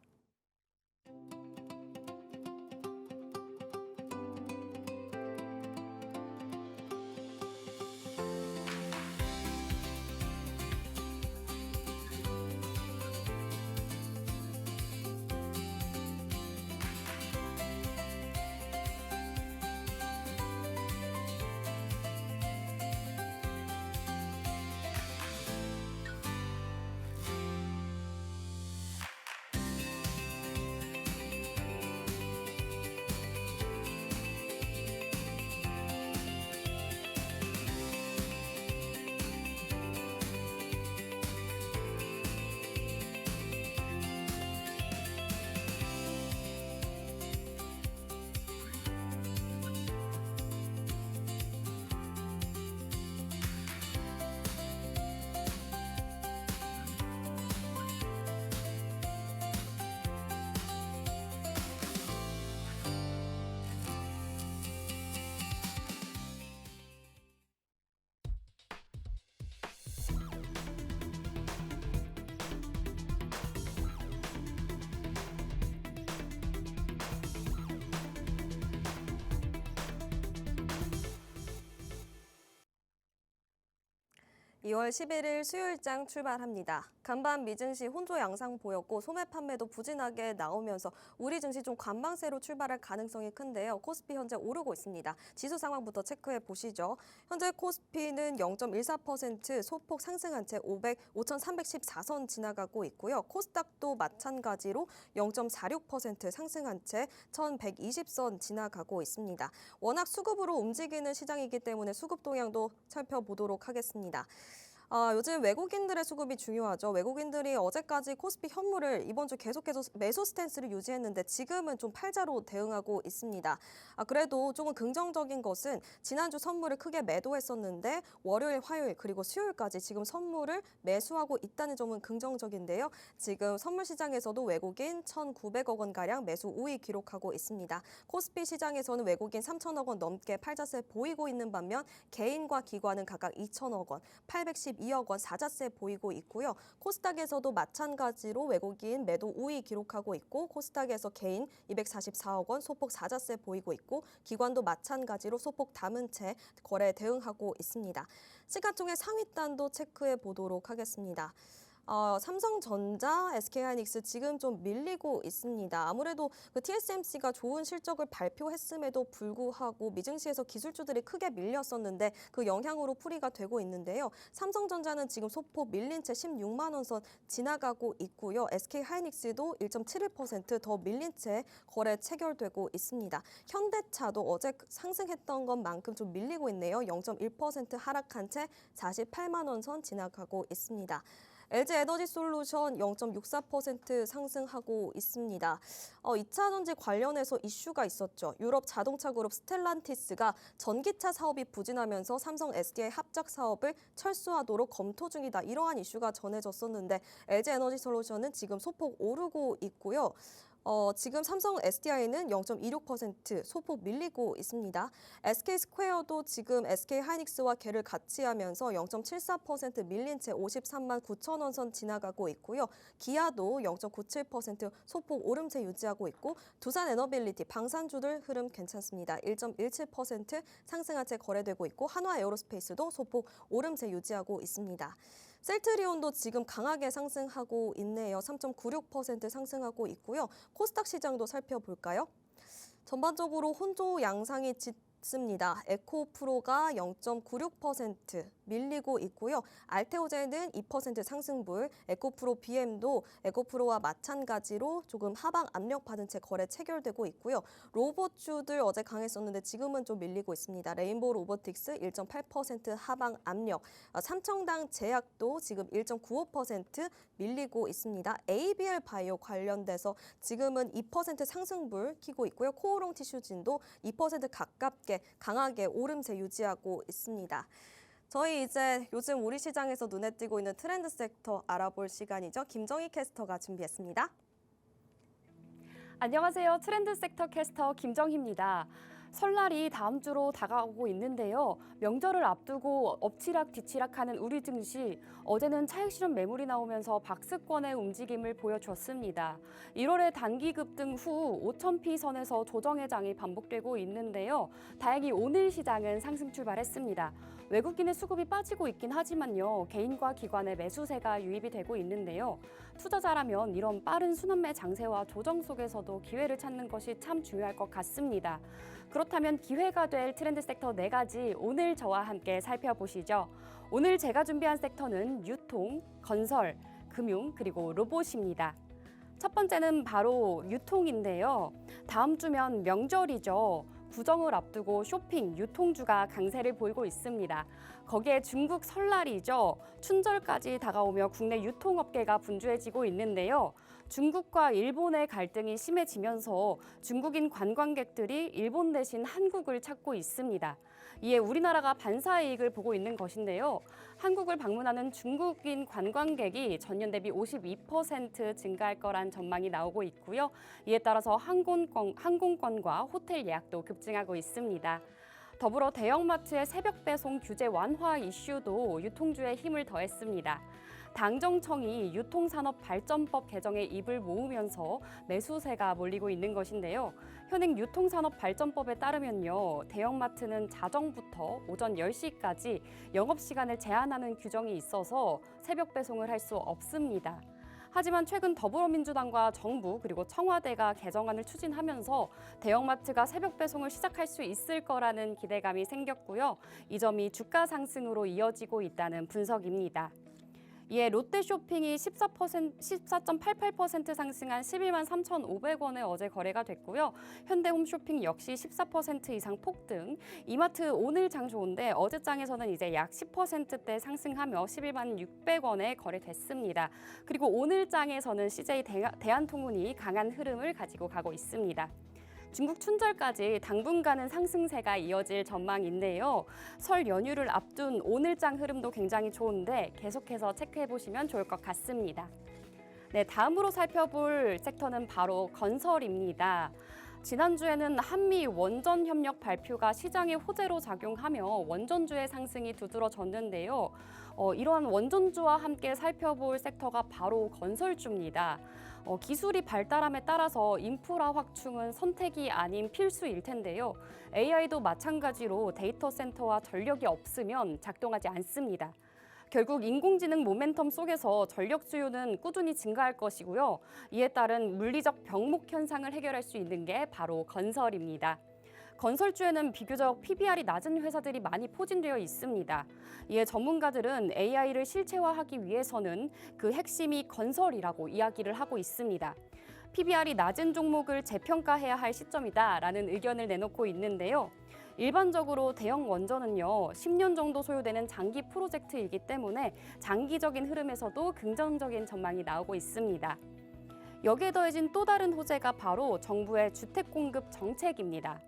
Speaker 1: 2월 11일 수요일장 출발합니다. 간밤 미증시 혼조 양상 보였고 소매 판매도 부진하게 나오면서 우리 증시 좀 관망세로 출발할 가능성이 큰데요. 코스피 현재 오르고 있습니다. 지수 상황부터 체크해 보시죠. 현재 코스피는 0.14% 소폭 상승한 채 5,314선 지나가고 있고요. 코스닥도 마찬가지로 0.46% 상승한 채 1,120선 지나가고 있습니다. 워낙 수급으로 움직이는 시장이기 때문에 수급 동향도 살펴보도록 하겠습니다. 요즘 외국인들의 수급이 중요하죠. 외국인들이 어제까지 코스피 현물을 이번 주 계속해서 매수 스탠스를 유지했는데 지금은 좀 팔자로 대응하고 있습니다. 그래도 조금 긍정적인 것은 지난주 선물을 크게 매도했었는데 월요일, 화요일 그리고 수요일까지 지금 선물을 매수하고 있다는 점은 긍정적인데요. 지금 선물 시장에서도 외국인 1,900억 원가량 매수 우위 기록하고 있습니다. 코스피 시장에서는 외국인 3,000억 원 넘게 팔자세 보이고 있는 반면 개인과 기관은 각각 2,000억 원, 812억 원 사자세 보이고 있고요. 코스닥에서도 마찬가지로 외국인 매도 우위 기록하고 있고 코스닥에서 개인 244억 원 소폭 사자세 보이고 있고 기관도 마찬가지로 소폭 담은 채 거래 대응하고 있습니다. 시가총액 상위단도 체크해 보도록 하겠습니다. 삼성전자, SK하이닉스 지금 좀 밀리고 있습니다. 아무래도 그 TSMC가 좋은 실적을 발표했음에도 불구하고 미증시에서 기술주들이 크게 밀렸었는데 그 영향으로 풀이가 되고 있는데요. 삼성전자는 지금 소폭 밀린 채 16만 원 선 지나가고 있고요. SK하이닉스도 1.71%더 밀린 채 거래 체결되고 있습니다. 현대차도 어제 상승했던 것만큼 좀 밀리고 있네요. 0.1% 하락한 채 48만 원 선 지나가고 있습니다. LG 에너지솔루션 0.64% 상승하고 있습니다. 2차 전지 관련해서 이슈가 있었죠. 유럽 자동차 그룹 스텔란티스가 전기차 사업이 부진하면서 삼성 SDI 합작 사업을 철수하도록 검토 중이다. 이러한 이슈가 전해졌었는데 LG 에너지솔루션은 지금 소폭 오르고 있고요. 지금 삼성 SDI는 0.26% 소폭 밀리고 있습니다. SK스퀘어도 지금 SK하이닉스와 궤를 같이 하면서 0.74% 밀린 채 53만 9천 원 선 지나가고 있고요. 기아도 0.97% 소폭 오름세 유지하고 있고 두산 에너빌리티 방산주들 흐름 괜찮습니다. 1.17% 상승한 채 거래되고 있고 한화 에어로스페이스도 소폭 오름세 유지하고 있습니다. 셀트리온도 지금 강하게 상승하고 있네요. 3.96% 상승하고 있고요. 코스닥 시장도 살펴볼까요? 전반적으로 혼조 양상이 짙습니다. 에코프로가 0.96% 밀리고 있고요. 알테오젠은 2% 상승분, 에코프로 BM도 에코프로와 마찬가지로 조금 하방 압력 받은 채 거래 체결되고 있고요. 로봇주들 어제 강했었는데 지금은 좀 밀리고 있습니다. 레인보우 로보틱스 1.8% 하방 압력, 삼청당 제약도 지금 1.95% 밀리고 있습니다. ABL 바이오 관련돼서 지금은 2% 상승불 키고 있고요. 코오롱 티슈진도 2% 가깝게 강하게 오름세 유지하고 있습니다. 저희 이제 요즘 우리 시장에서 눈에 띄고 있는 트렌드 섹터 알아볼 시간이죠. 김정희 캐스터가 준비했습니다.
Speaker 3: 안녕하세요. 트렌드 섹터 캐스터 김정희입니다. 설날이 다음 주로 다가오고 있는데요. 명절을 앞두고 엎치락 뒤치락하는 우리 증시, 어제는 차익 실현 매물이 나오면서 박스권의 움직임을 보여줬습니다. 1월의 단기 급등 후 5,000피 선에서 조정의 장이 반복되고 있는데요. 다행히 오늘 시장은 상승 출발했습니다. 외국인의 수급이 빠지고 있긴 하지만요. 개인과 기관의 매수세가 유입이 되고 있는데요. 투자자라면 이런 빠른 순환매 장세와 조정 속에서도 기회를 찾는 것이 참 중요할 것 같습니다. 그렇다면 기회가 될 트렌드 섹터 4가지 오늘 저와 함께 살펴보시죠. 오늘 제가 준비한 섹터는 유통, 건설, 금융, 그리고 로봇입니다. 첫 번째는 바로 유통인데요. 다음 주면 명절이죠. 구정을 앞두고 쇼핑, 유통주가 강세를 보이고 있습니다. 거기에 중국 설날이죠. 춘절까지 다가오며 국내 유통업계가 분주해지고 있는데요. 중국과 일본의 갈등이 심해지면서 중국인 관광객들이 일본 대신 한국을 찾고 있습니다. 이에 우리나라가 반사이익을 보고 있는 것인데요. 한국을 방문하는 중국인 관광객이 전년 대비 52% 증가할 거란 전망이 나오고 있고요. 이에 따라서 항공권과 호텔 예약도 급증하고 있습니다. 더불어 대형마트의 새벽 배송 규제 완화 이슈도 유통주에 힘을 더했습니다. 당정청이 유통산업발전법 개정에 입을 모으면서 매수세가 몰리고 있는 것인데요. 현행 유통산업발전법에 따르면요, 대형마트는 자정부터 오전 10시까지 영업시간을 제한하는 규정이 있어서 새벽 배송을 할 수 없습니다. 하지만 최근 더불어민주당과 정부 그리고 청와대가 개정안을 추진하면서 대형마트가 새벽 배송을 시작할 수 있을 거라는 기대감이 생겼고요. 이 점이 주가 상승으로 이어지고 있다는 분석입니다. 이에 롯데쇼핑이 14.88% 상승한 11만 3,500원에 어제 거래가 됐고요. 현대홈쇼핑 역시 14% 이상 폭등. 이마트 오늘 장 좋은데 어제 장에서는 이제 약 10%대 상승하며 11만 600원에 거래됐습니다. 그리고 오늘 장에서는 CJ 대한통운이 강한 흐름을 가지고 가고 있습니다. 중국 춘절까지 당분간은 상승세가 이어질 전망인데요. 설 연휴를 앞둔 오늘장 흐름도 굉장히 좋은데 계속해서 체크해 보시면 좋을 것 같습니다. 네, 다음으로 살펴볼 섹터는 바로 건설입니다. 지난주에는 한미 원전 협력 발표가 시장의 호재로 작용하며 원전주의 상승이 두드러졌는데요. 이러한 원전주와 함께 살펴볼 섹터가 바로 건설주입니다. 기술이 발달함에 따라서 인프라 확충은 선택이 아닌 필수일 텐데요. AI도 마찬가지로 데이터 센터와 전력이 없으면 작동하지 않습니다. 결국 인공지능 모멘텀 속에서 전력 수요는 꾸준히 증가할 것이고요. 이에 따른 물리적 병목 현상을 해결할 수 있는 게 바로 건설입니다. 건설주에는 비교적 PBR이 낮은 회사들이 많이 포진되어 있습니다. 이에 전문가들은 AI를 실체화하기 위해서는 그 핵심이 건설이라고 이야기를 하고 있습니다. PBR이 낮은 종목을 재평가해야 할 시점이다라는 의견을 내놓고 있는데요. 일반적으로 대형 원전은요, 10년 정도 소요되는 장기 프로젝트이기 때문에 장기적인 흐름에서도 긍정적인 전망이 나오고 있습니다. 여기에 더해진 또 다른 호재가 바로 정부의 주택 공급 정책입니다.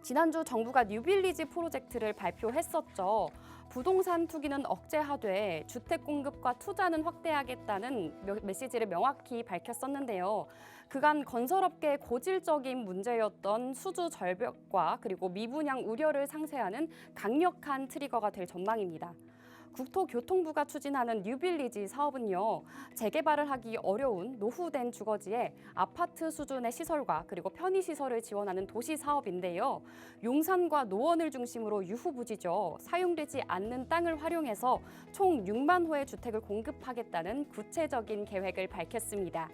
Speaker 3: 지난주 정부가 뉴빌리지 프로젝트를 발표했었죠. 부동산 투기는 억제하되 주택 공급과 투자는 확대하겠다는 메시지를 명확히 밝혔었는데요. 그간 건설업계의 고질적인 문제였던 수주 절벽과 그리고 미분양 우려를 상쇄하는 강력한 트리거가 될 전망입니다. 국토교통부가 추진하는 뉴빌리지 사업은요, 재개발을 하기 어려운 노후된 주거지에 아파트 수준의 시설과 그리고 편의시설을 지원하는 도시 사업인데요. 용산과 노원을 중심으로 유후부지죠. 사용되지 않는 땅을 활용해서 총 6만 호의 주택을 공급하겠다는 구체적인 계획을 밝혔습니다.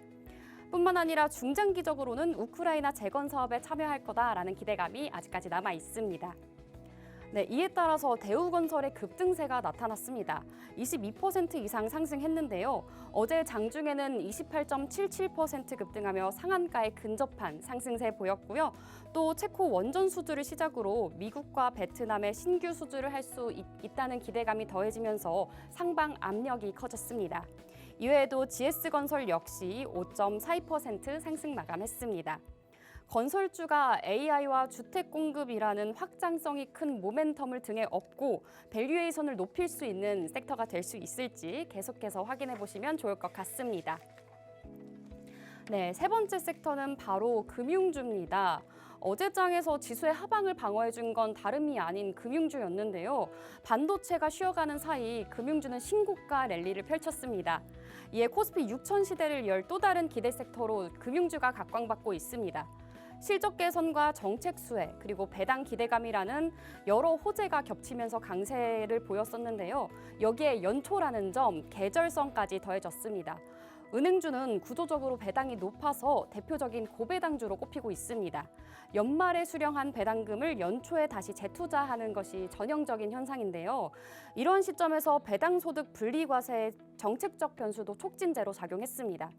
Speaker 3: 뿐만 아니라 중장기적으로는 우크라이나 재건 사업에 참여할 거다라는 기대감이 아직까지 남아 있습니다. 네, 이에 따라서 대우건설의 급등세가 나타났습니다. 22% 이상 상승했는데요. 어제 장중에는 28.77% 급등하며 상한가에 근접한 상승세 보였고요. 또 체코 원전 수주를 시작으로 미국과 베트남의 신규 수주를 할 수 있다는 기대감이 더해지면서 상방 압력이 커졌습니다. 이외에도 GS건설 역시 5.42% 상승 마감했습니다. 건설주가 AI와 주택 공급이라는 확장성이 큰 모멘텀을 등에 업고 밸류에이션을 높일 수 있는 섹터가 될 수 있을지 계속해서 확인해 보시면 좋을 것 같습니다. 네, 세 번째 섹터는 바로 금융주입니다. 어제 장에서 지수의 하방을 방어해준 건 다름이 아닌 금융주였는데요. 반도체가 쉬어가는 사이 금융주는 신고가 랠리를 펼쳤습니다. 이에 코스피 6천 시대를 열 또 다른 기대 섹터로 금융주가 각광받고 있습니다. 실적 개선과 정책 수혜 그리고 배당 기대감이라는 여러 호재가 겹치면서 강세를 보였었는데요. 여기에 연초라는 점, 계절성까지 더해졌습니다. 은행주는 구조적으로 배당이 높아서 대표적인 고배당주로 꼽히고 있습니다. 연말에 수령한 배당금을 연초에 다시 재투자하는 것이 전형적인 현상인데요. 이런 시점에서 배당소득 분리과세의 정책적 변수도 촉진제로 작용했습니다.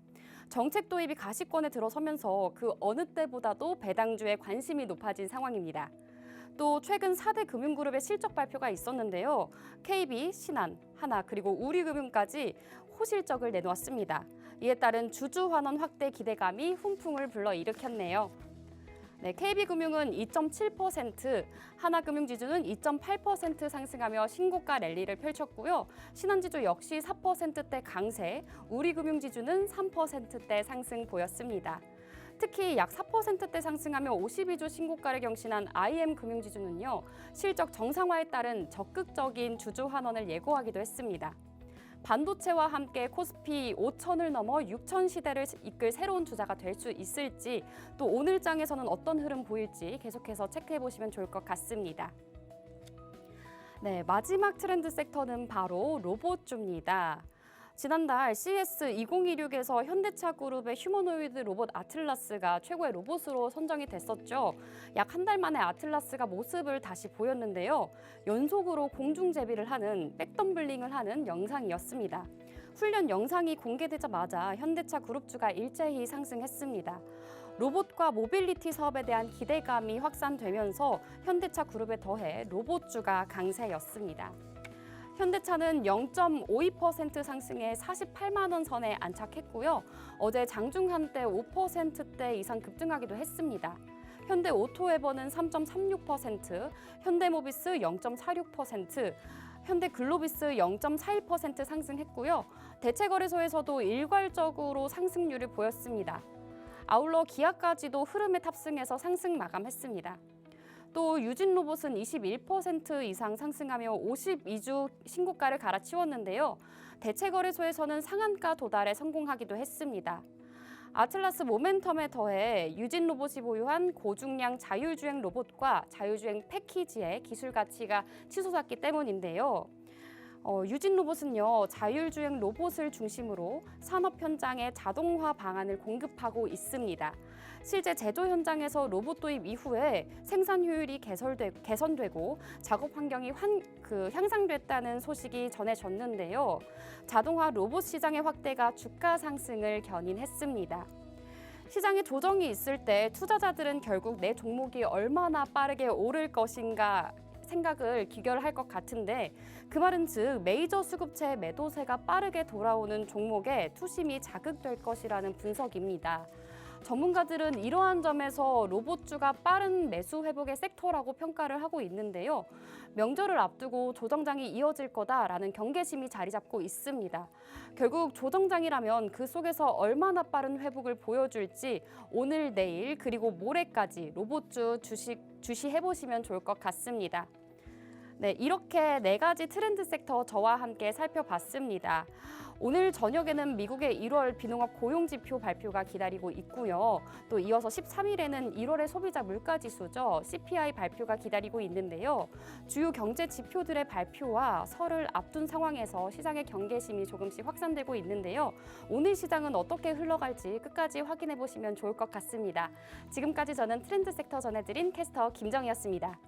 Speaker 3: 정책 도입이 가시권에 들어서면서 그 어느 때보다도 배당주에 관심이 높아진 상황입니다. 또 최근 4대 금융그룹의 실적 발표가 있었는데요. KB, 신한, 하나 그리고 우리금융까지 호실적을 내놓았습니다. 이에 따른 주주 환원 확대 기대감이 훈풍을 불러일으켰네요. 네, KB금융은 2.7%, 하나금융지주는 2.8% 상승하며 신고가 랠리를 펼쳤고요. 신한지주 역시 4%대 강세, 우리금융지주는 3%대 상승 보였습니다. 특히 약 4%대 상승하며 52주 신고가를 경신한 IM금융지주는요. 실적 정상화에 따른 적극적인 주주 환원을 예고하기도 했습니다. 반도체와 함께 코스피 5천을 넘어 6천 시대를 이끌 새로운 주자가 될 수 있을지, 또 오늘 장에서는 어떤 흐름 보일지 계속해서 체크해 보시면 좋을 것 같습니다. 네, 마지막 트렌드 섹터는 바로 로봇주입니다. 지난달 CS2026에서 현대차 그룹의 휴머노이드 로봇 아틀라스가 최고의 로봇으로 선정이 됐었죠. 약 한 달 만에 아틀라스가 모습을 다시 보였는데요. 연속으로 공중제비를 하는 백덤블링을 하는 영상이었습니다. 훈련 영상이 공개되자마자 현대차 그룹주가 일제히 상승했습니다. 로봇과 모빌리티 사업에 대한 기대감이 확산되면서 현대차 그룹에 더해 로봇주가 강세였습니다. 현대차는 0.52% 상승해 48만 원 선에 안착했고요. 어제 장중 한때 5%대 이상 급등하기도 했습니다. 현대오토웨버는 3.36%, 현대모비스 0.46%, 현대글로비스 0.41% 상승했고요. 대체거래소에서도 일괄적으로 상승률을 보였습니다. 아울러 기아까지도 흐름에 탑승해서 상승 마감했습니다. 또 유진로봇은 21% 이상 상승하며 52주 신고가를 갈아치웠는데요. 대체거래소에서는 상한가 도달에 성공하기도 했습니다. 아틀라스 모멘텀에 더해 유진로봇이 보유한 고중량 자율주행 로봇과 자율주행 패키지의 기술 가치가 치솟았기 때문인데요. 유진로봇은요, 자율주행 로봇을 중심으로 산업 현장에 자동화 방안을 공급하고 있습니다. 실제 제조 현장에서 로봇 도입 이후에 생산 효율이 개선되고 작업 환경이 향상됐다는 소식이 전해졌는데요. 자동화 로봇 시장의 확대가 주가 상승을 견인했습니다. 시장에 조정이 있을 때 투자자들은 결국 내 종목이 얼마나 빠르게 오를 것인가 생각을 기결할 것 같은데, 그 말은 즉 메이저 수급체 매도세가 빠르게 돌아오는 종목에 투심이 자극될 것이라는 분석입니다. 전문가들은 이러한 점에서 로봇주가 빠른 매수 회복의 섹터라고 평가를 하고 있는데요. 명절을 앞두고 조정장이 이어질 거다라는 경계심이 자리 잡고 있습니다. 결국 조정장이라면 그 속에서 얼마나 빠른 회복을 보여줄지 오늘, 내일, 그리고 모레까지 로봇주 주시해보시면 좋을 것 같습니다. 네, 이렇게 4가지 트렌드 섹터 저와 함께 살펴봤습니다. 오늘 저녁에는 미국의 1월 비농업 고용지표 발표가 기다리고 있고요. 또 이어서 13일에는 1월의 소비자 물가지수죠. CPI 발표가 기다리고 있는데요. 주요 경제 지표들의 발표와 설을 앞둔 상황에서 시장의 경계심이 조금씩 확산되고 있는데요. 오늘 시장은 어떻게 흘러갈지 끝까지 확인해 보시면 좋을 것 같습니다. 지금까지 저는 트렌드 섹터 전해드린 캐스터 김정희였습니다.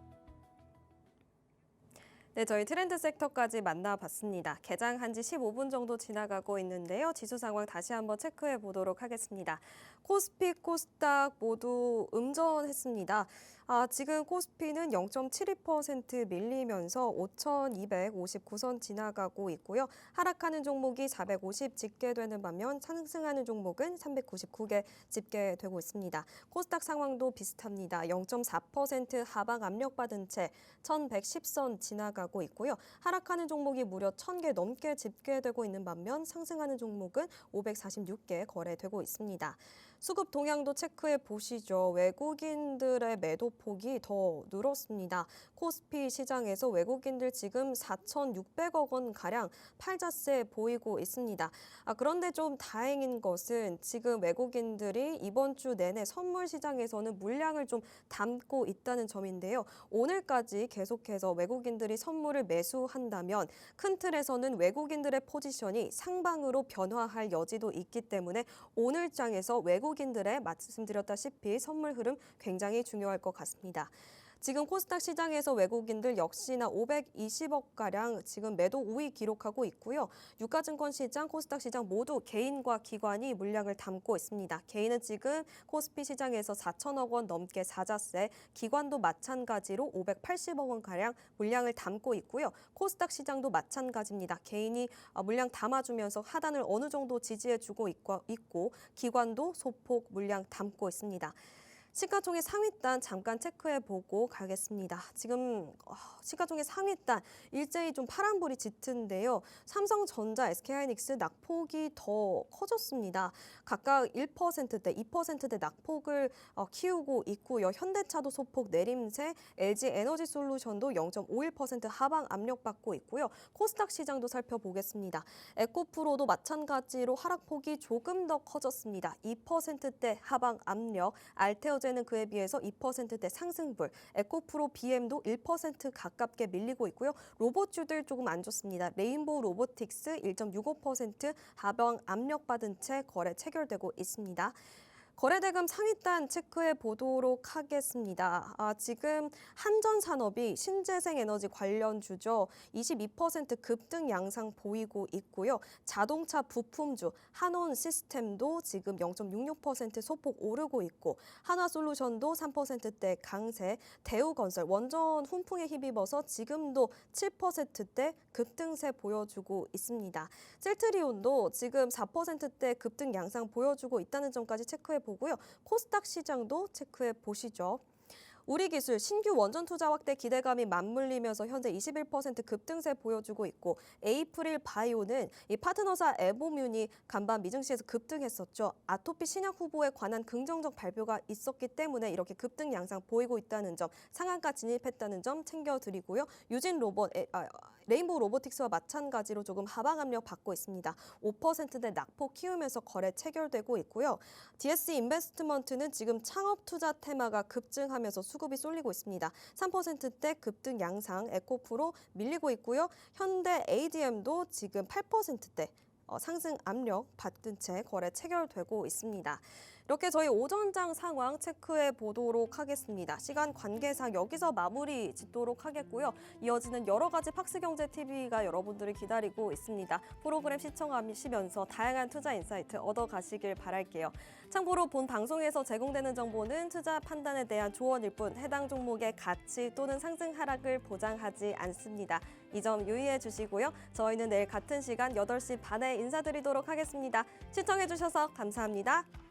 Speaker 1: 네, 저희 트렌드 섹터까지 만나봤습니다. 개장한 지 15분 정도 지나가고 있는데요. 지수 상황 다시 한번 체크해 보도록 하겠습니다. 코스피, 코스닥 모두 음전했습니다. 지금 코스피는 0.72% 밀리면서 5,259선 지나가고 있고요. 하락하는 종목이 450 집계되는 반면 상승하는 종목은 399개 집계되고 있습니다. 코스닥 상황도 비슷합니다. 0.4% 하방 압력받은 채 1,110선 지나가고 있고요. 하락하는 종목이 무려 1,000개 넘게 집계되고 있는 반면 상승하는 종목은 546개 거래되고 있습니다. 수급 동향도 체크해 보시죠. 외국인들의 매도 폭이 더 늘었습니다. 코스피 시장에서 외국인들 지금 4,600억 원 가량 팔자세 보이고 있습니다. 그런데 좀 다행인 것은 지금 외국인들이 이번 주 내내 선물 시장에서는 물량을 좀 담고 있다는 점인데요. 오늘까지 계속해서 외국인들이 선물을 매수한다면 큰 틀에서는 외국인들의 포지션이 상방으로 변화할 여지도 있기 때문에 오늘 장에서 외국인들의 말씀드렸다시피 선물 흐름 굉장히 중요할 것 같습니다. 지금 코스닥 시장에서 외국인들 역시나 520억가량 지금 매도 우위 기록하고 있고요. 유가증권 시장, 코스닥 시장 모두 개인과 기관이 물량을 담고 있습니다. 개인은 지금 코스피 시장에서 4천억 원 넘게 사자세, 기관도 마찬가지로 580억 원가량 물량을 담고 있고요. 코스닥 시장도 마찬가지입니다. 개인이 물량 담아주면서 하단을 어느 정도 지지해주고 있고 기관도 소폭 물량 담고 있습니다. 시가총액 상위단 잠깐 체크해보고 가겠습니다. 지금 시가총액 상위단 일제히 좀 파란불이 짙은데요. 삼성전자, SK하이닉스 낙폭이 더 커졌습니다. 각각 1%대, 2%대 낙폭을 키우고 있고요. 현대차도 소폭 내림세, LG에너지솔루션도 0.51% 하방 압력받고 있고요. 코스닥 시장도 살펴보겠습니다. 에코프로도 마찬가지로 하락폭이 조금 더 커졌습니다. 2%대 하방 압력, 알테오제는 그에 비해서 2%대 상승불, 에코프로 BM도 1% 가깝게 밀리고 있고요. 로봇주들 조금 안 좋습니다. 레인보우 로보틱스 1.65% 하방 압력받은 채 거래 체결되고 있습니다. 거래대금 상위단 체크해 보도록 하겠습니다. 지금 한전산업이 신재생에너지 관련주죠. 22% 급등 양상 보이고 있고요. 자동차 부품주 한온시스템도 지금 0.66% 소폭 오르고 있고 한화솔루션도 3%대 강세, 대우건설 원전 훈풍에 힘입어서 지금도 7%대 급등세 보여주고 있습니다. 셀트리온도 지금 4%대 급등 양상 보여주고 있다는 점까지 체크해 보고요. 코스닥 시장도 체크해 보시죠. 우리기술 신규 원전 투자 확대 기대감이 맞물리면서 현재 21% 급등세 보여주고 있고 에이프릴 바이오는 이 파트너사 에보뮌이 간밤 미증시에서 급등했었죠. 아토피 신약 후보에 관한 긍정적 발표가 있었기 때문에 이렇게 급등 양상 보이고 있다는 점, 상한가 진입했다는 점 챙겨드리고요. 유진 로봇, 레인보우 로보틱스와 마찬가지로 조금 하방 압력 받고 있습니다. 5%대 낙폭 키우면서 거래 체결되고 있고요. DS 인베스트먼트는 지금 창업 투자 테마가 급증하면서 수급이 쏠리고 있습니다. 3%대 급등 양상, 에코프로 밀리고 있고요. 현대 ADM도 지금 8%대 상승 압력 받은 채 거래 체결되고 있습니다. 이렇게 저희 오전장 상황 체크해 보도록 하겠습니다. 시간 관계상 여기서 마무리 짓도록 하겠고요. 이어지는 여러 가지 팍스경제TV가 여러분들을 기다리고 있습니다. 프로그램 시청하시면서 다양한 투자 인사이트 얻어가시길 바랄게요. 참고로 본 방송에서 제공되는 정보는 투자 판단에 대한 조언일 뿐 해당 종목의 가치 또는 상승 하락을 보장하지 않습니다. 이 점 유의해 주시고요. 저희는 내일 같은 시간 8시 반에 인사드리도록 하겠습니다. 시청해 주셔서 감사합니다.